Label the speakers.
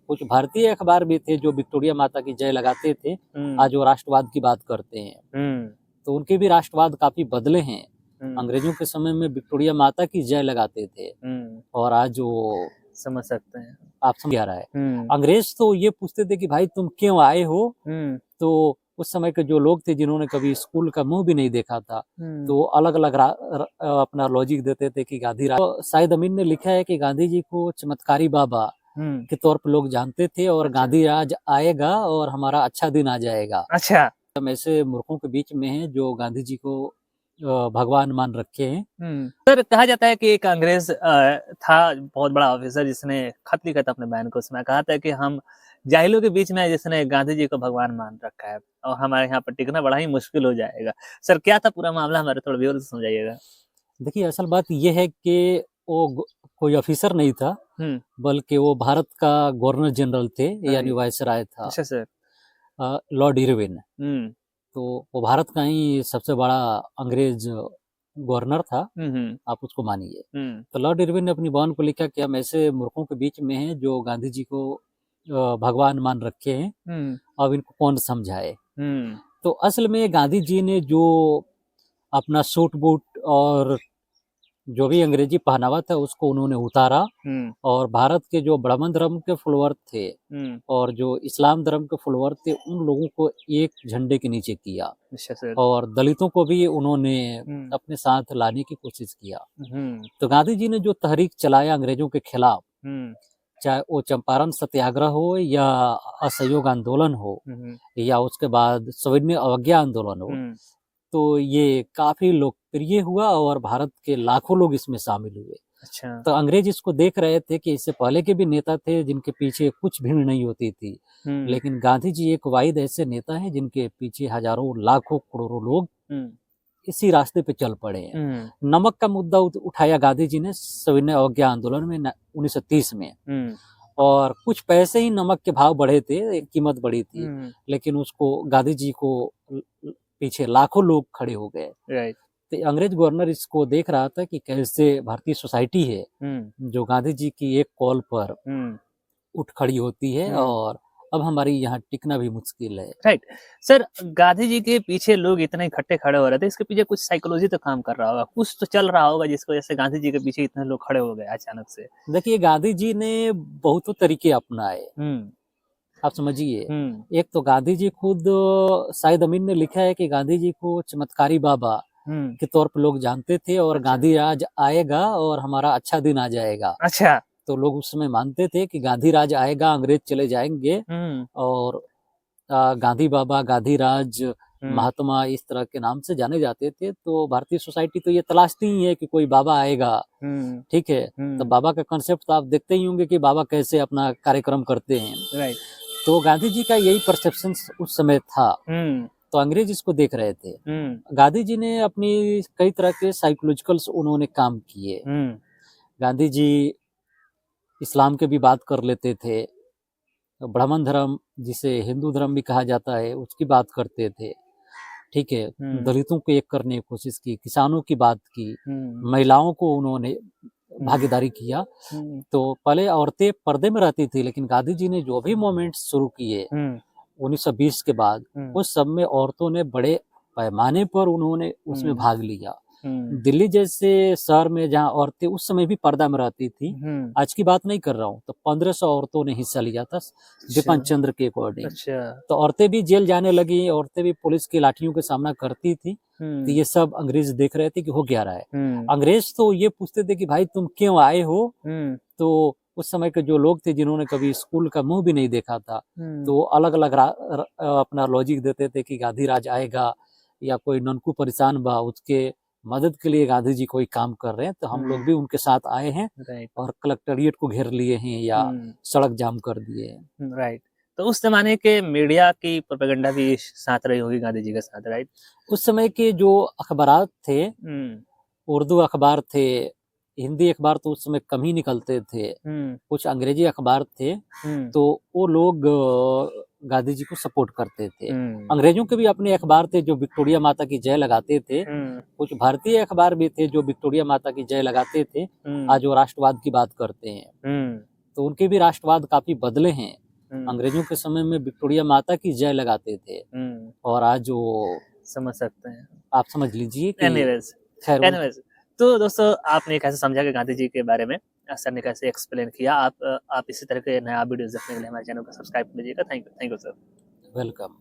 Speaker 1: कुछ भारतीय अखबार भी थे जो विक्टोरिया माता की जय लगाते थे, आज वो राष्ट्रवाद की बात करते हैं। तो उनके भी राष्ट्रवाद काफी बदले हैं। अंग्रेजों के समय में विक्टोरिया माता की जय लगाते थे और आज वो
Speaker 2: समझ सकते हैं
Speaker 1: आप समझ आ रहा है। अंग्रेज तो ये पूछते थे कि भाई तुम क्यों आए हो। तो उस समय के जो लोग थे जिन्होंने कभी स्कूल का मुंह भी नहीं देखा था, तो अलग अलग अपना लॉजिक देते थे कि गांधी तो शायद अमीन ने लिखा है कि गांधी जी को चमत्कारी बाबा के तौर पर लोग जानते थे और
Speaker 2: अच्छा।
Speaker 1: गांधी राज आएगा और हमारा अच्छा दिन आ जाएगा।
Speaker 2: अच्छा,
Speaker 1: हम ऐसे मूर्खों के बीच में हैं जो गांधी जी को भगवान मान रखे हैं।
Speaker 2: सर कहा जाता है कि एक अंग्रेज था बहुत बड़ा ऑफिसर जिसने खत लिखा था अपने बहन को, उसमें कहा था कि हम जाहिलों के बीच में जिसने गांधी जी को भगवान मान रखा है और हमारे यहाँ पर टिकना बड़ा ही मुश्किल हो जाएगा। सर क्या था पूरा मामला, हमारे थोड़ा व्यूअर्स को समझाइएगा।
Speaker 1: देखिए असल बात यह है कि वो कोई ऑफिसर नहीं था, बल्कि वो भारत का गवर्नर जनरल थे, यानी वायसराय था।
Speaker 2: अच्छा सर।
Speaker 1: Lord Irwin. तो वो भारत का ही सबसे बड़ा अंग्रेज गवर्नर था, आप उसको मानिए। तो लॉर्ड इरविन ने अपनी बहन को लिखा कि हम ऐसे मूर्खों के बीच में हैं जो गांधी जी को भगवान मान रखे हैं, अब इनको कौन समझाए। तो असल में गांधी जी ने जो अपना सूट बूट और जो भी अंग्रेजी पहनावा था उसको उन्होंने उतारा और भारत के जो ब्राह्मण धर्म के फॉलोअर थे और जो इस्लाम धर्म के फॉलोअर थे उन लोगों को एक झंडे के नीचे किया और दलितों को भी उन्होंने अपने साथ लाने की कोशिश किया। तो गांधी जी ने जो तहरीक चलाया अंग्रेजों के खिलाफ, चाहे वो चंपारण सत्याग्रह हो या असहयोग आंदोलन हो या उसके बाद सविनय अवज्ञा आंदोलन हो, तो ये काफी लोकप्रिय हुआ और भारत के लाखों लोग इसमें शामिल हुए।
Speaker 2: अच्छा।
Speaker 1: तो अंग्रेज इसको देख रहे थे कि इससे पहले के भी नेता थे जिनके पीछे कुछ भीड़ नहीं होती थी, लेकिन गांधी जी एक वाहिद ऐसे नेता हैं जिनके पीछे हजारों लाखों करोड़ों लोग इसी रास्ते पे चल पड़े हैं। नमक का मुद्दा उठाया गांधी जी ने सविनय अवज्ञा आंदोलन में 1930 में, और कुछ पैसे ही नमक के भाव बढ़े थे, कीमत बढ़ी थी, लेकिन उसको गांधी जी को पीछे लाखों लोग खड़े हो गए। तो अंग्रेज गवर्नर इसको देख रहा था कि कैसे भारतीय सोसाइटी है जो गांधी जी की एक कॉल पर उठ खड़ी होती है और अब हमारी यहाँ टिकना भी मुश्किल है।
Speaker 2: राइट सर, गांधी जी के पीछे लोग इतने इकट्ठे खड़े हो रहे थे, इसके पीछे कुछ साइकोलॉजी तो काम कर रहा होगा, कुछ तो चल रहा होगा जिसको वजह से गांधी जी के पीछे इतने लोग खड़े हो गए अचानक से।
Speaker 1: देखिए गांधी जी ने बहुत तरीके अपनाए, आप समझिए। एक तो गांधी जी खुद, शायद अमीन ने लिखा है कि गांधी जी को चमत्कारी बाबा के तौर पर लोग जानते थे और गांधी राज आएगा और हमारा अच्छा दिन आ जाएगा।
Speaker 2: अच्छा।
Speaker 1: तो लोग उस समय मानते थे कि गांधी राज आएगा, अंग्रेज चले जाएंगे और गांधी बाबा, गांधी राज, महात्मा इस तरह के नाम से जाने जाते थे। तो भारतीय सोसाइटी तो ये तलाशती ही है कि कोई बाबा आएगा, ठीक है। तो बाबा का कंसेप्ट तो आप देखते ही होंगे कि बाबा कैसे अपना कार्यक्रम करते हैं। तो गांधी जी का यही परसेप्शन उस समय था, तो अंग्रेज इसको देख रहे थे। गांधी जी ने अपनी कई तरह के साइकोलॉजिकल उन्होंने काम किए। गांधी जी इस्लाम के भी बात कर लेते थे, ब्राह्मण धर्म जिसे हिंदू धर्म भी कहा जाता है उसकी बात करते थे, ठीक है। दलितों को एक करने की कोशिश की, किसानों की बात की, महिलाओं को उन्होंने भागीदारी किया। तो पहले औरतें पर्दे में रहती थी, लेकिन गांधी जी ने जो भी मूवमेंट शुरू किए 1920 के बाद, उस सब में औरतों ने बड़े पैमाने पर उन्होंने उसमें भाग लिया। दिल्ली जैसे शहर में जहाँ औरतें उस समय भी पर्दा में रहती थी, आज की बात नहीं कर रहा हूँ, तो 1500 औरतों ने हिस्सा लिया था बिपिन चंद्र के अकॉर्डिंग। तो औरतें भी जेल जाने लगी, औरतें भी पुलिस की लाठियों का सामना करती थी। तो ये सब अंग्रेज देख रहे थे कि हो क्या रहा है। अंग्रेज तो ये पूछते थे कि भाई तुम क्यों आए हो। तो उस समय के जो लोग थे जिन्होंने कभी स्कूल का मुंह भी नहीं देखा था, तो अलग अलग अपना लॉजिक देते थे कि गांधी राज आएगा या कोई ननकू परेशान बा, उसके मदद के लिए गांधी जी कोई काम कर रहे हैं, तो हम लोग भी उनके साथ आए हैं और कलेक्टोरेट को घेर लिए हैं या सड़क जाम कर दिए हैं।
Speaker 2: राइट। तो उस जमाने के मीडिया की प्रोपेगेंडा भी साथ रही होगी गांधी जी के साथ, राइट।
Speaker 1: उस समय के जो अखबार थे, उर्दू अखबार थे, हिंदी अखबार तो उस समय कम ही निकलते थे, कुछ अंग्रेजी अखबार थे, तो वो लोग गांधी जी को सपोर्ट करते थे। अंग्रेजों के भी अपने अखबार थे जो विक्टोरिया माता की जय लगाते थे, कुछ भारतीय अखबार भी थे जो विक्टोरिया माता की जय लगाते थे, आज वो राष्ट्रवाद की बात करते हैं। तो उनके भी राष्ट्रवाद काफी बदले हैं।
Speaker 2: हम्म,
Speaker 1: अंग्रेजों के समय में विक्टोरिया माता की जय लगाते थे, और आज वो
Speaker 2: समझ सकते हैं।
Speaker 1: आप समझ लीजिए कि
Speaker 2: एनीवेज
Speaker 1: खैर
Speaker 2: एनीवेज तो दोस्तों आपने कैसे समझा कि गांधी जी के बारे में सर ने कैसे एक्सप्लेन किया। आप इसी तरह के नया वीडियोस देखने के लिए हमारे चैनल को सब्सक्राइब कीजिएगा। Thank you sir.
Speaker 1: वेलकम।